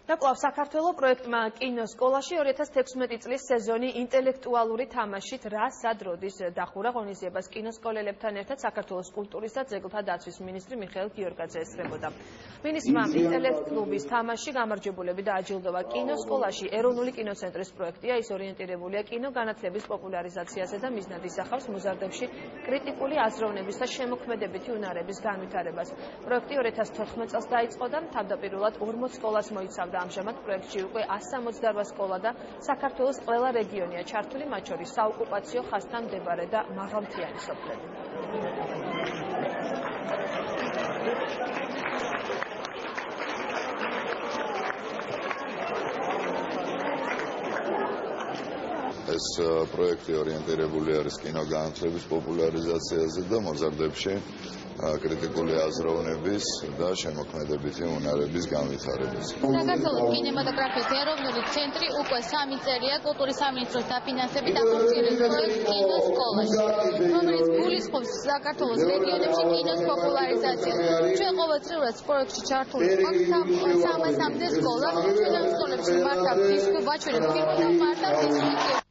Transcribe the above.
და კვლავ საქართველოს პროექტმა კინოსკოლაში 2016 წლის სეზონი ინტელექტუალური თამაშით რა სად როდის დახურა ღონისძიებას კინოსკოლელებთან ერთად საქართველოს კულტურის და ძეგლთა დაცვის მინისტრი მიხეილ გიორგაძე ესწრებოდა. მინისტრმა ინტელექტ კლუბის თამაში გამარჯვებულები და აჯილდოვა კინოსკოლაში ეროვნული კინოცენტრის პროექტია, ის ორიენტირებულია კინოგანათლების პოპულარიზაციაზე და მიზნად ისახავს მოზარდებში კრიტიკული აზროვნების და შემოქმედებითი უნარების განვითარებას. პროექტი 2014 წელს დაიწყო და თავდაპირველად 40 სკოლას მოიცავდა. ამჟამად პროექტში უკვე 168 სკოლა და საქართველოს ყველა რეგიონია ჩართული, მათ შორის საოკუპაციო ხაზთან მდებარე და მაღალმთიანი სოფლები. ეს პროექტი ორიენტირებული არის კინოგანათლების პოპულარიზაციაზე და მოზარდებში კრიტიკული აზროვნების და შემოქმედებითი უნარების განვითარებას. საქართველოს კინემატოგრაფიის ეროვნული ცენტრი უკვე 3 წელია კულტურის სამინისტროს დაფინანსებით ახორციელებს პროექტ კინოსკოლაში, რომელიც გულისხმობს საქართველოს რეგიონებში კინოს პოპულარიზაციას. ჩვენ ყოველწლიურად პროექტში ჩართული გვაქვს 300-მდე სკოლა, ჩვენ ამ სკოლებში მართავთ დისკო, ვაჩვენებთ ფილმი და მართავთ დისკი.